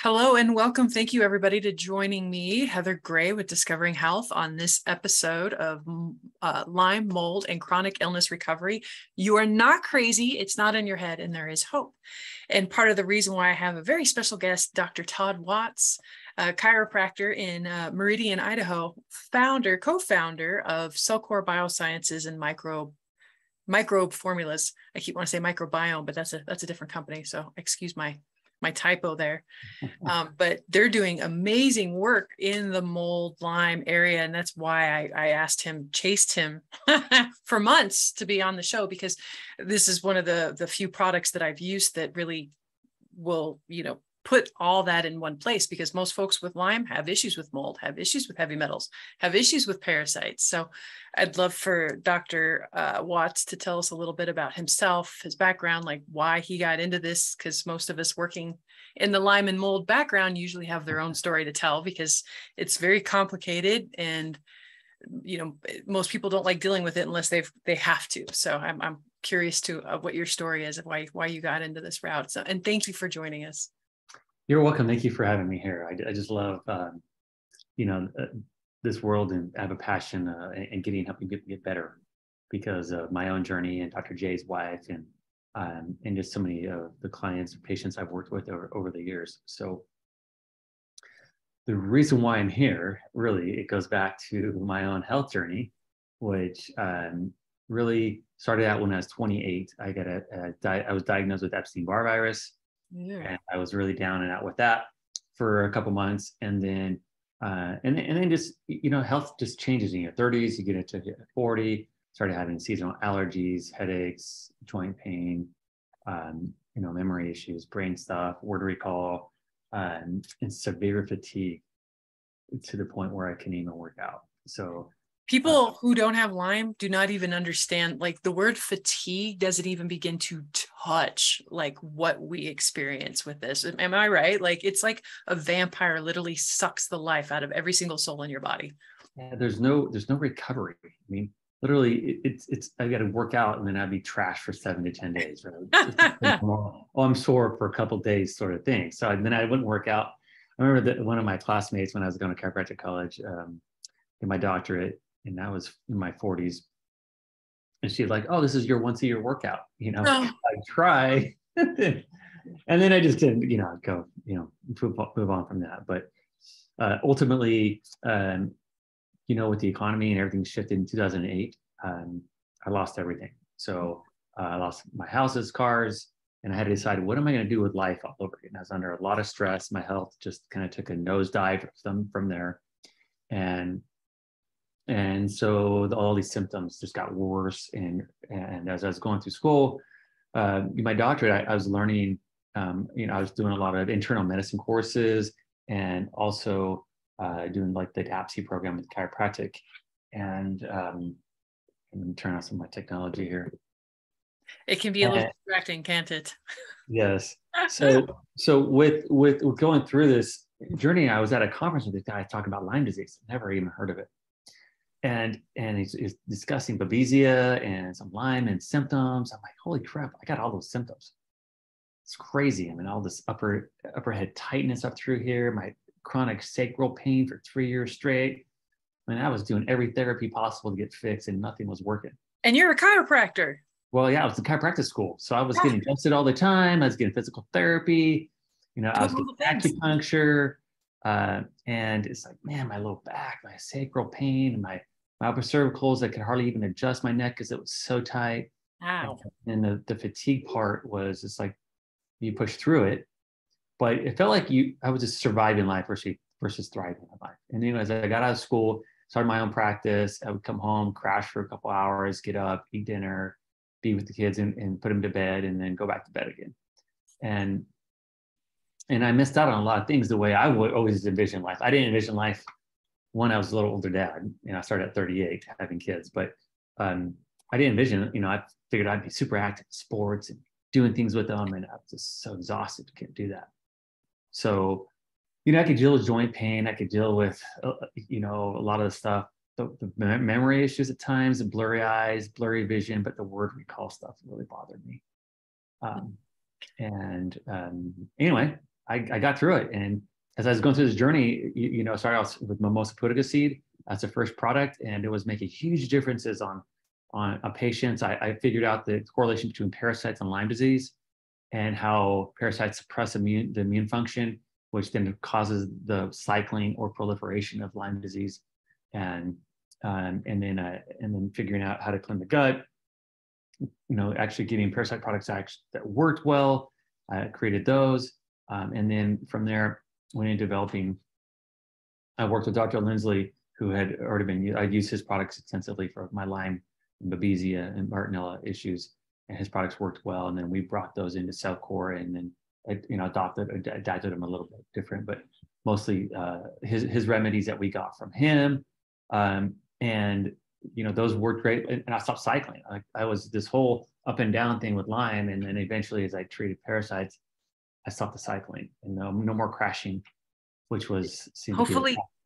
Hello and welcome. Thank you, everybody, to joining me, Heather Gray, with Discovering Health on this episode of Lyme, mold, and chronic illness recovery. You are not crazy. It's not in your head, and there is hope. And part of the reason why I have a very special guest, Dr. Todd Watts, a chiropractor in Meridian, Idaho, co-founder of Cellcore Biosciences and Microbe Formulas. I keep wanting to say microbiome, but that's a different company. So excuse my typo there. But they're doing amazing work in the mold Lyme area. And that's why I chased him for months to be on the show, because this is one of the few products that I've used that really will, put all that in one place, because most folks with Lyme have issues with mold, have issues with heavy metals, have issues with parasites. So I'd love for Dr. Watts to tell us a little bit about himself, his background, like why he got into this, because most of us working in the Lyme and mold background usually have their own story to tell, because it's very complicated, and most people don't like dealing with it unless they have to. So I'm curious to what your story is and why you got into this route. So, and thank you for joining us. You're welcome. Thank you for having me here. I just love, this world, and I have a passion in helping people get better because of my own journey and Dr. J's wife and just so many of the clients and patients I've worked with over the years. So the reason why I'm here, really, it goes back to my own health journey, which really started out when I was 28. I was diagnosed with Epstein-Barr virus. Yeah. And I was really down and out with that for a couple months, and then just health just changes in your 30s. You get into 40, started having seasonal allergies, headaches, joint pain, memory issues, brain stuff, word recall, and severe fatigue to the point where I couldn't even work out. So people who don't have Lyme do not even understand, like, the word fatigue doesn't even begin to touch like what we experience with this. Am I right? Like, it's like a vampire literally sucks the life out of every single soul in your body. Yeah, there's no recovery. I mean, literally, it's I got to work out and then I'd be trashed for 7 to 10 days. Right? I'm sore for a couple of days, sort of thing. So then I wouldn't work out. I remember that one of my classmates, when I was going to chiropractic college, in my doctorate, and I was in my 40s, and she's like, "Oh, this is your once a year workout." I try, and then I just didn't, go, move on from that. But ultimately, with the economy and everything shifted in 2008, I lost everything. So I lost my houses, cars, and I had to decide, what am I going to do with life all over again? I was under a lot of stress. My health just kind of took a nosedive from there, and so all these symptoms just got worse. And as I was going through school, my doctorate, I was learning, I was doing a lot of internal medicine courses, and also doing like the DAPC program with chiropractic. And let me turn on some of my technology here. It can be a little distracting, can't it? Yes. So with going through this journey, I was at a conference with this guy talking about Lyme disease. Never even heard of it. And he's discussing Babesia and some Lyme and symptoms. I'm like, holy crap, I got all those symptoms. It's crazy. I mean, all this upper head tightness up through here, my chronic sacral pain for 3 years straight. I mean, I was doing every therapy possible to get fixed, and nothing was working. And you're a chiropractor. Well, yeah, I was in chiropractic school. So I was getting tested all the time. I was getting physical therapy. I was getting acupuncture. And it's like, man, my low back, my sacral pain, my upper cervicals, I could hardly even adjust my neck because it was so tight. Wow. And the fatigue part was, it's like you push through it, but it felt like I was just surviving life versus thriving in life. And as I got out of school, started my own practice, I would come home, crash for a couple hours, get up, eat dinner, be with the kids, and put them to bed, and then go back to bed again. And I missed out on a lot of things the way I would always envision life. I didn't envision life when I was a little older dad. I started at 38 having kids, but I didn't envision, I figured I'd be super active in sports and doing things with them, and I was just so exhausted, can't do that. So, I could deal with joint pain. I could deal with, a lot of the stuff, the memory issues at times, the blurry eyes, blurry vision, but the word recall stuff really bothered me. Anyway, I got through it. And as I was going through this journey, started off with Mimosa pudica seed as the first product, and it was making huge differences on patients. I figured out the correlation between parasites and Lyme disease, and how parasites suppress the immune function, which then causes the cycling or proliferation of Lyme disease, and then figuring out how to clean the gut. Actually getting parasite products that worked well. I created those, and then from there went into developing. I worked with Dr. Lindsley, who had already been. I'd used his products extensively for my Lyme, and Babesia, and Bartonella issues, and his products worked well. And then we brought those into Cellcore, and then adapted them a little bit different, but mostly his remedies that we got from him, and those worked great. And I stopped cycling. I was this whole up and down thing with Lyme, and then eventually, as I treated parasites, I stopped the cycling, and no more crashing, which was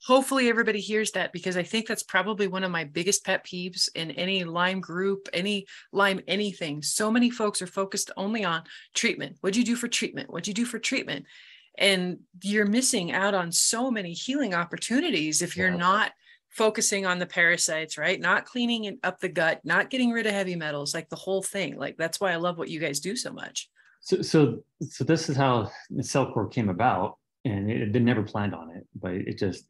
hopefully everybody hears that, because I think that's probably one of my biggest pet peeves in any Lyme group, any Lyme anything. So many folks are focused only on treatment. What'd you do for treatment? What'd you do for treatment? And you're missing out on so many healing opportunities if you're not focusing on the parasites, right? Not cleaning up the gut, not getting rid of heavy metals, like the whole thing. Like, that's why I love what you guys do so much. So this is how Cellcore came about. And it never planned on it, but it just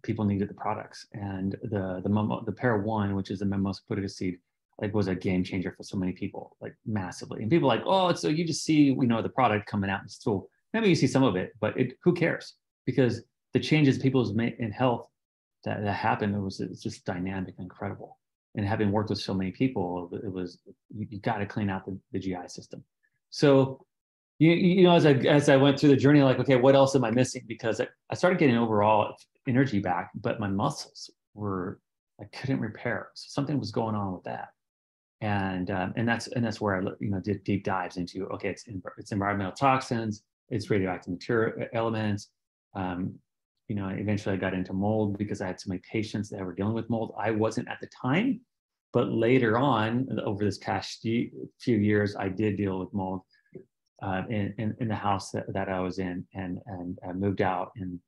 people needed the products, and the Para One, which is the Mimosa pudica seed, like was a game changer for so many people, like massively. And people are like, oh, so you just see the product coming out in the store. Maybe you see some of it, but who cares? Because the changes people's made in health that happened, it's just dynamic and incredible. And having worked with so many people, it was you got to clean out the GI system. So. As I went through the journey, like, okay, what else am I missing? Because I started getting overall energy back, but my muscles I couldn't repair. So something was going on with that, and that's where I did deep dives into, okay, it's environmental toxins, it's radioactive material elements. Eventually I got into mold because I had so many patients that were dealing with mold. I wasn't at the time, but later on, over this past few years, I did deal with mold. In the house that I was in, and I moved out. And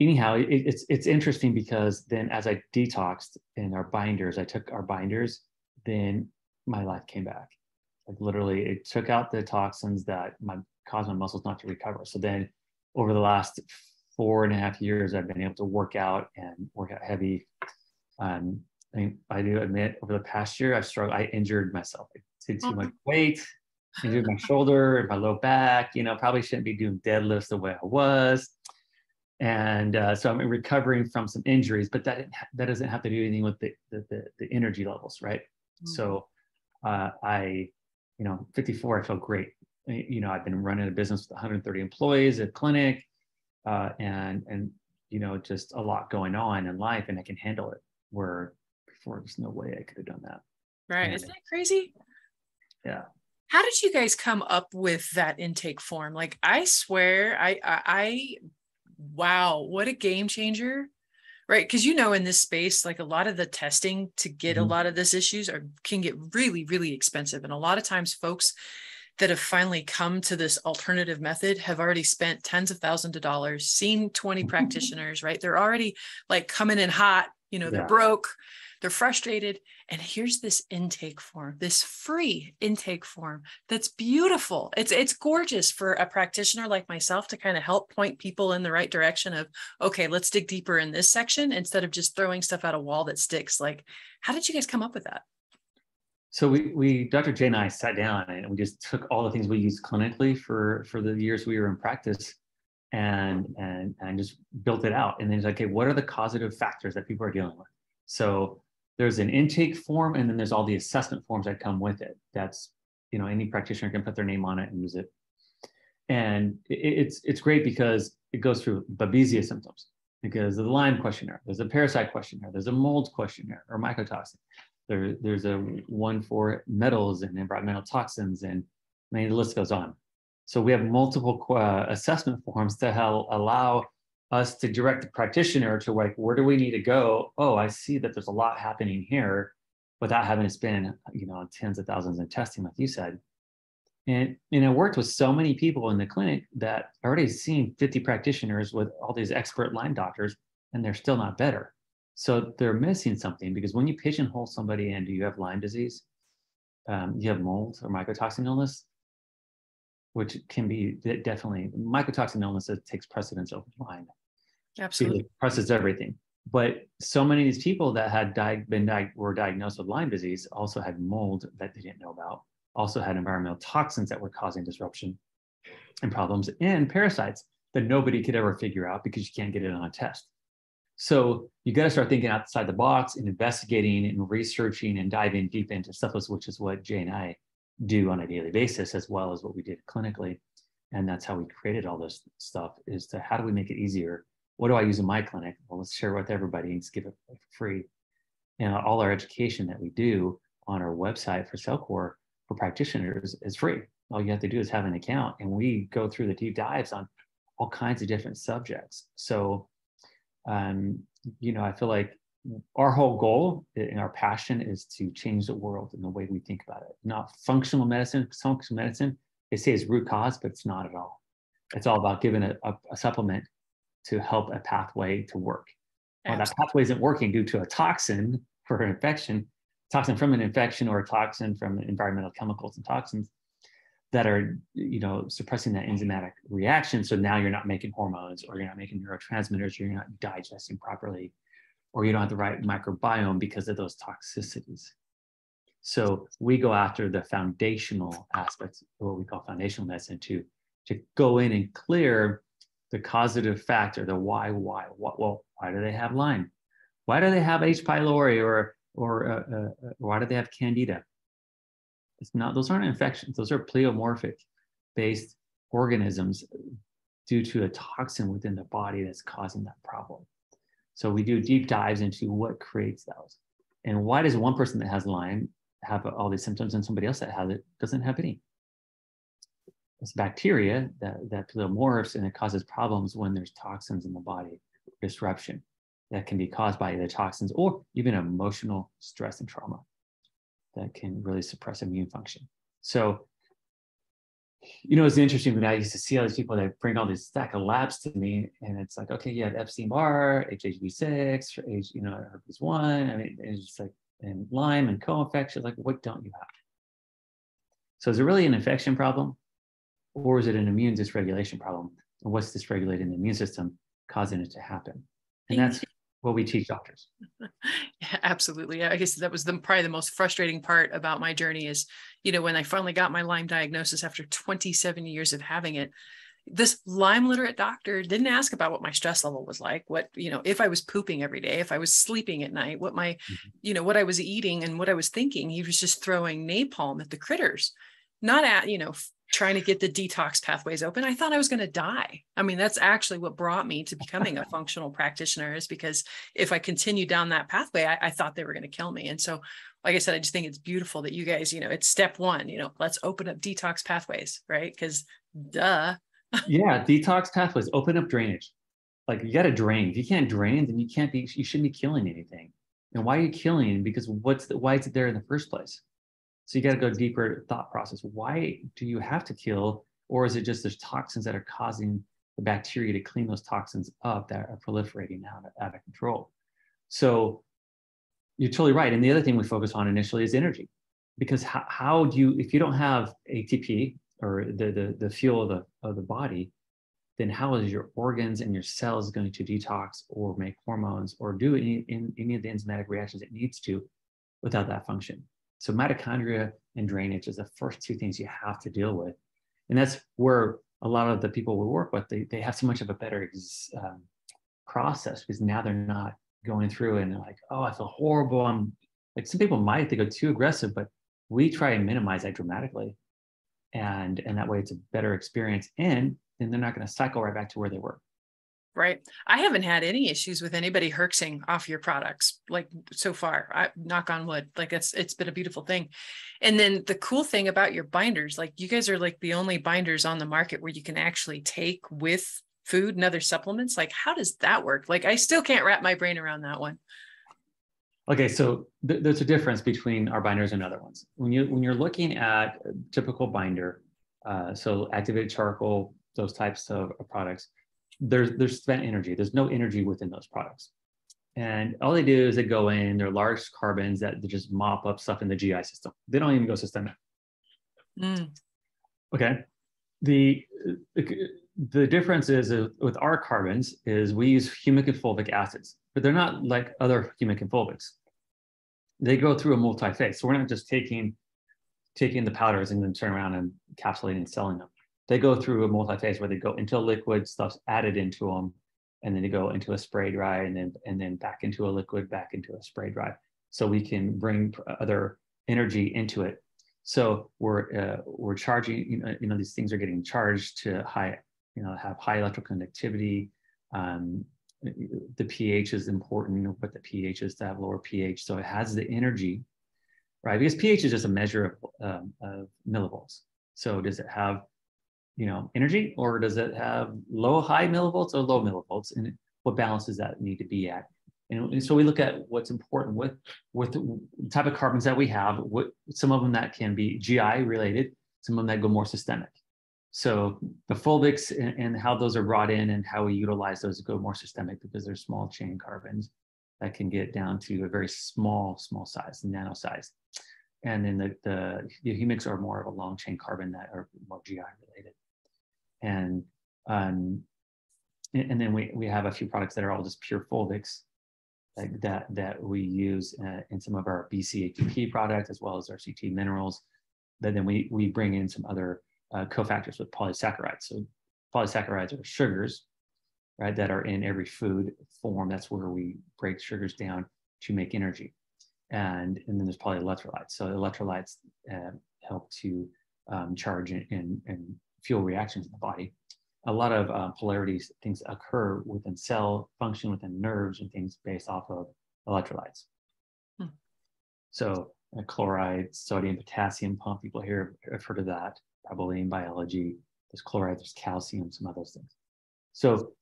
anyhow, it's interesting because then as I detoxed in our binders, I took our binders, then my life came back. Like literally, it took out the toxins that caused my muscles not to recover. So then over the last 4.5 years, I've been able to work out heavy. I do admit, over the past year, I injured myself. I did too much weight. Injured my shoulder and my low back. Probably shouldn't be doing deadlifts the way I was, and so I'm recovering from some injuries. But that doesn't have to do anything with the energy levels, right? Mm-hmm. So 54, I feel great. I've been running a business with 130 employees, a clinic, and just a lot going on in life, and I can handle it. Where before, there's no way I could have done that. Right? Isn't that crazy? Yeah. How did you guys come up with that intake form? Like, I swear, wow, what a game changer, right? Because in this space, like a lot of the testing to get a lot of these issues can get really, really expensive. And a lot of times folks that have finally come to this alternative method have already spent tens of thousands of dollars, seen 20 practitioners, right? They're already like coming in hot, they're broke, they're frustrated. And here's this intake form, this free intake form that's beautiful. It's gorgeous for a practitioner like myself to kind of help point people in the right direction of, okay, let's dig deeper in this section instead of just throwing stuff at a wall that sticks. Like, how did you guys come up with that? So we Dr. J and I sat down and we just took all the things we used clinically for the years we were in practice and just built it out. And then it's like, okay, what are the causative factors that people are dealing with? So there's an intake form, and then there's all the assessment forms that come with it. That's, any practitioner can put their name on it and use it. And it's great because it goes through Babesia symptoms, because of the Lyme questionnaire, there's a parasite questionnaire, there's a mold questionnaire or mycotoxin. There's a one for metals and environmental toxins, and the list goes on. So we have multiple assessment forms to help allow us to direct the practitioner to, like, where do we need to go? Oh, I see that there's a lot happening here, without having to spend, tens of thousands in testing, like you said. And I worked with so many people in the clinic that already seen 50 practitioners with all these expert Lyme doctors, and they're still not better. So they're missing something, because when you pigeonhole somebody and you have Lyme disease, you have mold or mycotoxin illness, which can be definitely mycotoxin illness that takes precedence over Lyme. Absolutely. Because it presses everything. But so many of these people that had were diagnosed with Lyme disease also had mold that they didn't know about, also had environmental toxins that were causing disruption and problems, and parasites that nobody could ever figure out because you can't get it on a test. So you got to start thinking outside the box and investigating and researching and diving deep into stuff, which is what Jay and I do on a daily basis, as well as what we did clinically. And that's how we created all this stuff, is to how do we make it easier? What do I use in my clinic? Well, let's share it with everybody and give it for free. And all our education that we do on our website for Cellcore for practitioners is free. All you have to do is have an account, and we go through the deep dives on all kinds of different subjects. So, I feel like our whole goal and our passion is to change the world in the way we think about it. Not functional medicine. Functional medicine, they say, is root cause, but it's not at all. It's all about giving a supplement to help a pathway to work. Well, that pathway isn't working due to a toxin for an infection, toxin from an infection, or a toxin from environmental chemicals and toxins that are, suppressing that enzymatic reaction. So now you're not making hormones, or you're not making neurotransmitters, or you're not digesting properly, or you don't have the right microbiome because of those toxicities. So we go after the foundational aspects, what we call foundational medicine, to go in and clear the causative factor, the why. Well, why do they have Lyme? Why do they have H. pylori, or why do they have Candida? Those aren't infections. Those are pleomorphic based organisms due to a toxin within the body that's causing that problem. So we do deep dives into what creates those. And why does one person that has Lyme have all these symptoms and somebody else that has it doesn't have any? It's bacteria that pleomorphs, and it causes problems when there's toxins in the body, disruption that can be caused by either toxins or even emotional stress and trauma that can really suppress immune function. So, it's interesting when I used to see all these people that bring all these stack of labs to me, and it's like, okay, you have Epstein-Barr, HHV6, herpes 1. I mean, it's just like, and Lyme and co-infection. Like, what don't you have? So is it really an infection problem, or is it an immune dysregulation problem? And what's dysregulating the immune system causing it to happen? And that's what we teach doctors. Yeah, absolutely. I guess that was probably the most frustrating part about my journey is, when I finally got my Lyme diagnosis after 27 years of having it, this Lyme literate doctor didn't ask about what my stress level was like, what, if I was pooping every day, if I was sleeping at night, what my, what I was eating and what I was thinking. He was just throwing napalm at the critters, not at, trying to get the detox pathways open. I thought I was going to die. I mean, that's actually what brought me to becoming a functional practitioner, is because if I continued down that pathway, I thought they were going to kill me. And so, like I said, I just think it's beautiful that you guys, it's step one, let's open up detox pathways, right? Because duh. Yeah, detox pathways, open up drainage. Like, you got to drain. If you can't drain, then you shouldn't be killing anything. And why are you killing? Because why is it there in the first place? So you got to go deeper thought process. Why do you have to kill? Or is it just there's toxins that are causing the bacteria to clean those toxins up that are proliferating out of control? So you're totally right. And the other thing we focus on initially is energy. Because how do you, if you don't have ATP, or the fuel of the body, then how is your organs and your cells going to detox or make hormones or do any of the enzymatic reactions it needs to without that function? So mitochondria and drainage is the first two things you have to deal with. And that's where a lot of the people we work with, they have so much of a better process, because now they're not going through and they're like, oh, I feel horrible. I'm like, some people might, they go too aggressive, but we try and minimize that dramatically. And that way it's a better experience. And then they're not going to cycle right back to where they were. Right. I haven't had any issues with anybody herxing off your products, like, so far. I knock on wood. Like, it's been a beautiful thing. And then the cool thing about your binders, like, you guys are like the only binders on the market where you can actually take with food and other supplements. Like, how does that work? Like, I still can't wrap my brain around that one. Okay, so there's a difference between our binders and other ones. When you're looking at a typical binder, So activated charcoal, those types of products, there's spent energy. There's no energy within those products. And all they do is they go in, they're large carbons that they just mop up stuff in the GI system. They don't even go systemic. Okay. The difference is with our carbons is we use humic and fulvic acids, but they're not like other humic and fulvics. They go through a multi-phase. So we're not just taking the powders and then turn around and encapsulating and selling them. They go through a multi-phase where they go into a liquid, stuff's added into them, and then they go into a spray dry, and then back into a liquid, back into a spray dry. So we can bring other energy into it. So we're charging, these things are getting charged to have high electroconductivity. The pH is important, but the pH is to have lower pH. So it has the energy, right? Because pH is just a measure of millivolts. So does it have, energy, or does it have high millivolts or low millivolts? And what balance does that need to be at? And so we look at what's important with the type of carbons that we have, some of them that can be GI related, some of them that go more systemic. So the fulvics and how those are brought in and how we utilize those go more systemic because they're small chain carbons that can get down to a very small size, nano size. And then the humics are more of a long chain carbon that are more GI related. And then we have a few products that are all just pure fulvics that we use in some of our BCATP products, as well as our CT minerals. But then we bring in some other cofactors with polysaccharides. So polysaccharides are sugars, right, that are in every food form. That's where we break sugars down to make energy. And then there's polyelectrolytes. So electrolytes help to charge and fuel reactions in the body. A lot of polarities, things occur within cell function, within nerves and things based off of electrolytes. So chloride, sodium, potassium pump, people here have heard of that, probably in biology. There's chloride, there's calcium, some of those things. So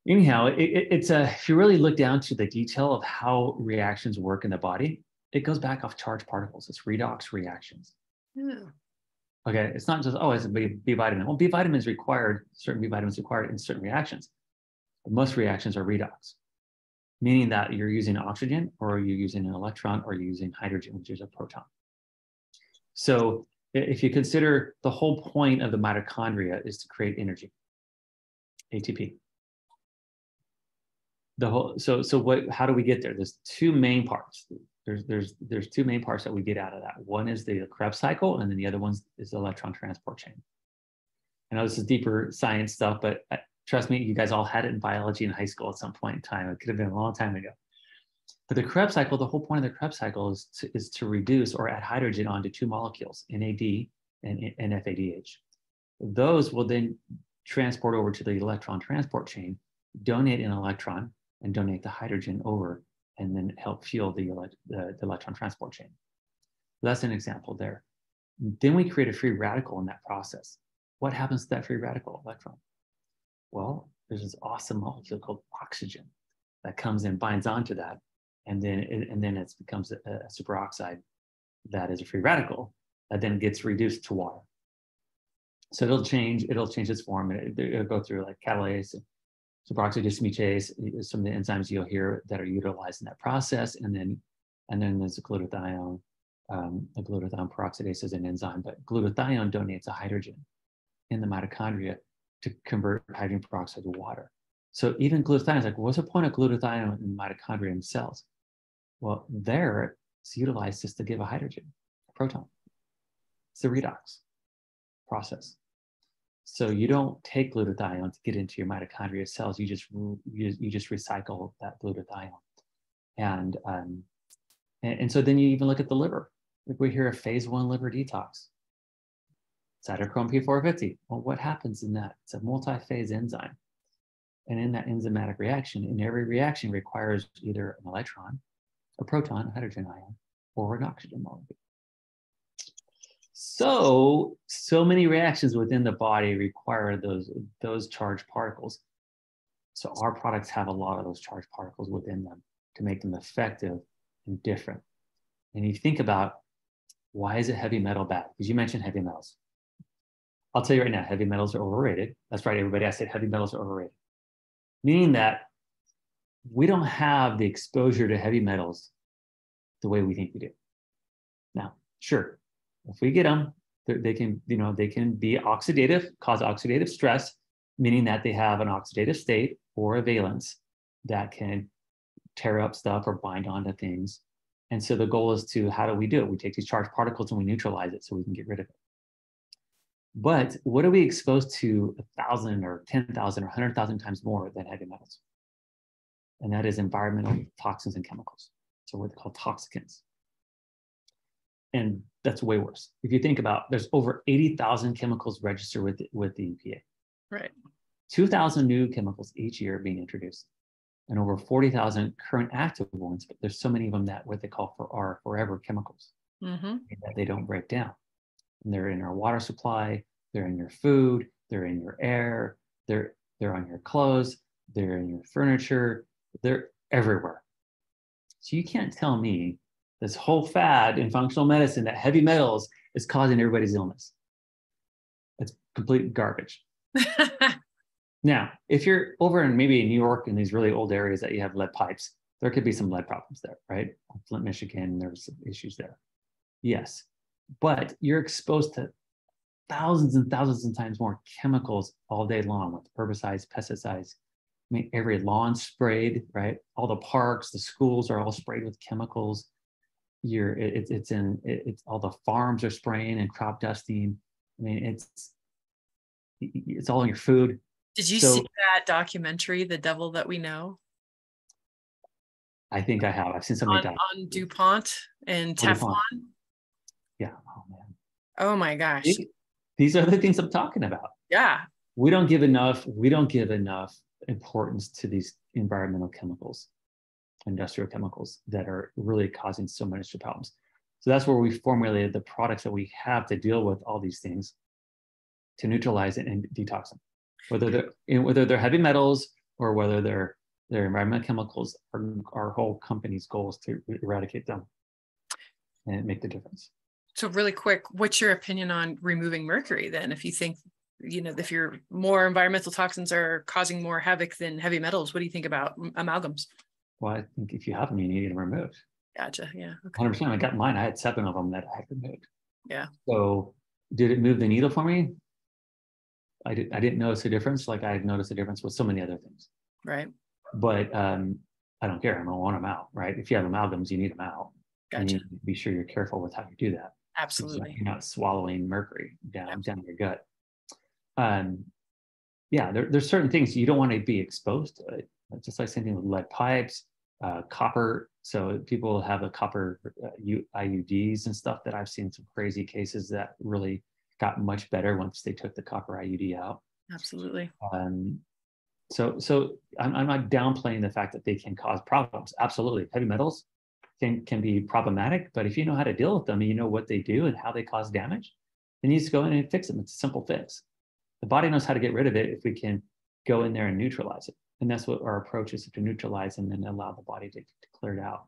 anyhow, it's if you really look down to the detail of how reactions work in the body, it goes back off charged particles. It's redox reactions. Yeah. Okay, it's not just, it's a B vitamin. Well, B vitamin is required, certain B vitamins required in certain reactions. But most reactions are redox, meaning that you're using oxygen, or you're using an electron, or you're using hydrogen, which is a proton. So if you consider the whole point of the mitochondria is to create energy, ATP. How do we get there? There's two main parts. There's two main parts that we get out of that. One is the Krebs cycle, and then the other one is the electron transport chain. I know this is deeper science stuff, but trust me, you guys all had it in biology in high school at some point in time. It could have been a long time ago. But the Krebs cycle, the whole point of the Krebs cycle is to reduce or add hydrogen onto two molecules, NAD and NFADH. Those will then transport over to the electron transport chain, donate an electron, and donate the hydrogen over, and then help fuel the electron transport chain. So that's an example there. Then we create a free radical in that process. What happens to that free radical electron? Well, there's this awesome molecule called oxygen that comes in, binds onto that, and then it becomes a superoxide that is a free radical that then gets reduced to water. So it'll change its form. It'll go through like catalase, superoxide dismutase, some of the enzymes you'll hear that are utilized in that process, and then there's a glutathione. A glutathione peroxidase is an enzyme, but glutathione donates a hydrogen in the mitochondria to convert hydrogen peroxide to water. So even glutathione is like, what's the point of glutathione in mitochondria and cells? Well, there it's utilized just to give a hydrogen, a proton. It's the redox process. So you don't take glutathione to get into your mitochondria cells. You just recycle that glutathione, and so then you even look at the liver. Like we hear a phase 1 liver detox. Cytochrome P450. Well, what happens in that? It's a multi-phase enzyme, and in that enzymatic reaction, in every reaction requires either an electron, a proton, a hydrogen ion, or an oxygen molecule. So many reactions within the body require those charged particles. So our products have a lot of those charged particles within them to make them effective and different. And you think about, why is a heavy metal bad? Because you mentioned heavy metals. I'll tell you right now, heavy metals are overrated. That's right, everybody. I said heavy metals are overrated, meaning that we don't have the exposure to heavy metals the way we think we do. Now, sure, if we get them, they can be oxidative, cause oxidative stress, meaning that they have an oxidative state or a valence that can tear up stuff or bind onto things. And so the goal is how do we do it? We take these charged particles and we neutralize it so we can get rid of it. But what are we exposed to 1,000 or 10,000 or 100,000 times more than heavy metals? And that is environmental toxins and chemicals. So what they call toxicants. And that's way worse. If you think about, there's over 80,000 chemicals registered with the EPA. Right. 2,000 new chemicals each year being introduced, and over 40,000 current active ones. But there's so many of them that what they call are forever chemicals, that they don't break down. And they're in our water supply, they're in your food, they're in your air, they're on your clothes, they're in your furniture, they're everywhere. So you can't tell me this whole fad in functional medicine that heavy metals is causing everybody's illness. It's complete garbage. Now, if you're over in maybe New York in these really old areas that you have lead pipes, there could be some lead problems there, right? Flint, Michigan, there's some issues there. Yes, but you're exposed to thousands and thousands of times more chemicals all day long with herbicides, pesticides. I mean, every lawn sprayed, right? All the parks, the schools are all sprayed with chemicals. It's all the farms are spraying and crop dusting. I mean, it's all in your food. Did you see that documentary, The Devil That We Know? I think I have. I've seen somebody on DuPont and Teflon. Yeah. Oh man. Oh my gosh. These are the things I'm talking about. Yeah. We don't give enough importance to these environmental chemicals, industrial chemicals that are really causing so many problems. So that's where we formulated the products that we have to deal with all these things to neutralize it and detox them. Whether they're heavy metals or whether they're environmental chemicals, our whole company's goal is to eradicate them and make the difference. So really quick, what's your opinion on removing mercury then? If you think, if your more environmental toxins are causing more havoc than heavy metals, what do you think about amalgams? Well, I think if you have them, you need them removed. Gotcha. Yeah. Okay. 100%. I got mine. I had 7 of them that I had removed. Yeah. So did it move the needle for me? I didn't notice a difference like I had noticed a difference with so many other things. Right. But I don't care. I don't want them out, right? If you have amalgams, you need them out. Gotcha. And you need to be sure you're careful with how you do that. Absolutely. So you're not swallowing mercury down your gut. Yeah, there's certain things you don't want to be exposed to it. Just like same thing with lead pipes, copper. So people have a copper IUDs and stuff that I've seen some crazy cases that really got much better once they took the copper IUD out. Absolutely. So I'm not downplaying the fact that they can cause problems. Absolutely, heavy metals can be problematic, but if you know how to deal with them and you know what they do and how they cause damage, then you just go in and fix them. It's a simple fix. The body knows how to get rid of it if we can go in there and neutralize it. And that's what our approach is, to neutralize and then allow the body to clear it out.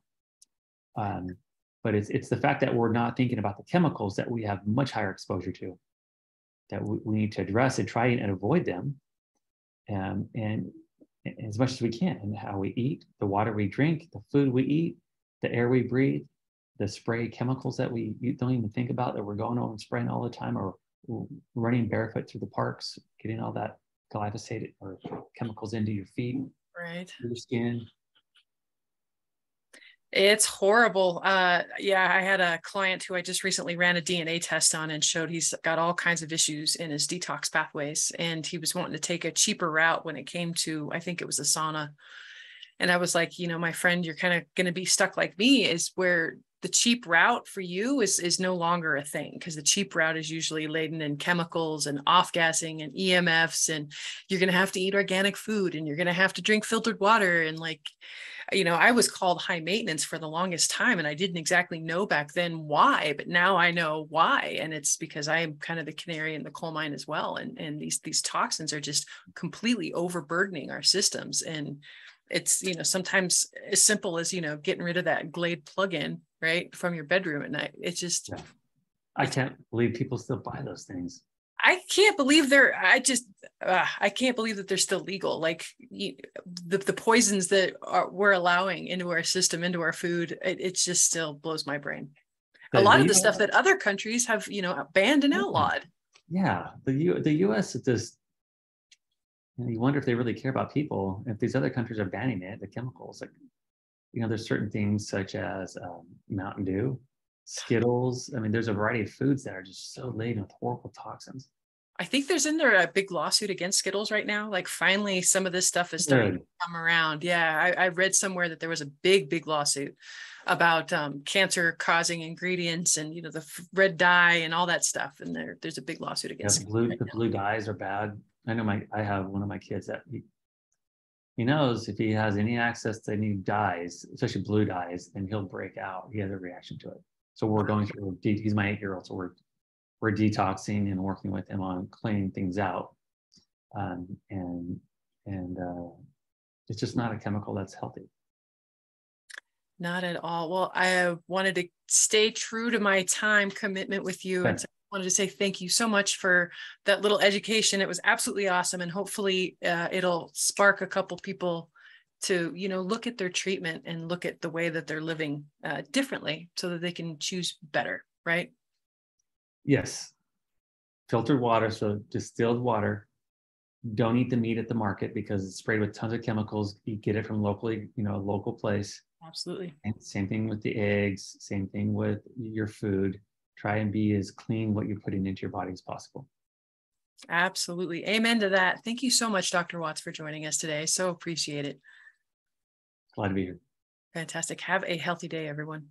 But it's the fact that we're not thinking about the chemicals that we have much higher exposure to, that we need to address and try and avoid them, and as much as we can, and how we eat, the water we drink, the food we eat, the air we breathe, the spray chemicals that we don't even think about that we're going on and spraying all the time, or running barefoot through the parks, getting all that glyphosate or chemicals into your feet, right, your skin. It's horrible. Yeah, I had a client who I just recently ran a DNA test on and showed he's got all kinds of issues in his detox pathways. And he was wanting to take a cheaper route when it came to, I think it was a sauna. And I was like, my friend, you're kind of going to be stuck like me, is where the cheap route for you is no longer a thing, because the cheap route is usually laden in chemicals and off-gassing and EMFs, and you're going to have to eat organic food and you're going to have to drink filtered water. And I was called high maintenance for the longest time, and I didn't exactly know back then why, but now I know why. And it's because I am kind of the canary in the coal mine as well. And these toxins are just completely overburdening our systems. And it's, sometimes as simple as, getting rid of that Glade plug-in, right, from your bedroom at night. It's just, I can't believe people still buy those things. I can't believe I can't believe that they're still legal. Like the poisons that we're allowing into our system, into our food, it just still blows my brain. A lot of the stuff that other countries have, banned and outlawed. Yeah, the U.S. is just, you wonder if they really care about people. If these other countries are banning it, the chemicals, like, there's certain things such as Mountain Dew, Skittles. I mean, there's a variety of foods that are just so laden with horrible toxins. I think there's in there a big lawsuit against Skittles right now. Like finally, some of this stuff is starting to come around. Yeah, I read somewhere that there was a big lawsuit about cancer-causing ingredients and the red dye and all that stuff. And there's a big lawsuit against the blue dyes are bad. I know I have one of my kids that he knows if he has any access to any dyes, especially blue dyes, then he'll break out. He has a reaction to it. So we're going through. He's my 8-year-old, so we're detoxing and working with him on cleaning things out, and it's just not a chemical that's healthy. Not at all. Well, I wanted to stay true to my time commitment with you. Okay. And so I wanted to say thank you so much for that little education. It was absolutely awesome. And hopefully it'll spark a couple people to, look at their treatment and look at the way that they're living differently so that they can choose better, right? Yes. Filtered water, so distilled water. Don't eat the meat at the market because it's sprayed with tons of chemicals. You get it from locally, a local place. Absolutely. And same thing with the eggs, same thing with your food. Try and be as clean what you're putting into your body as possible. Absolutely. Amen to that. Thank you so much, Dr. Watts, for joining us today. So appreciate it. Glad to be here. Fantastic. Have a healthy day, everyone.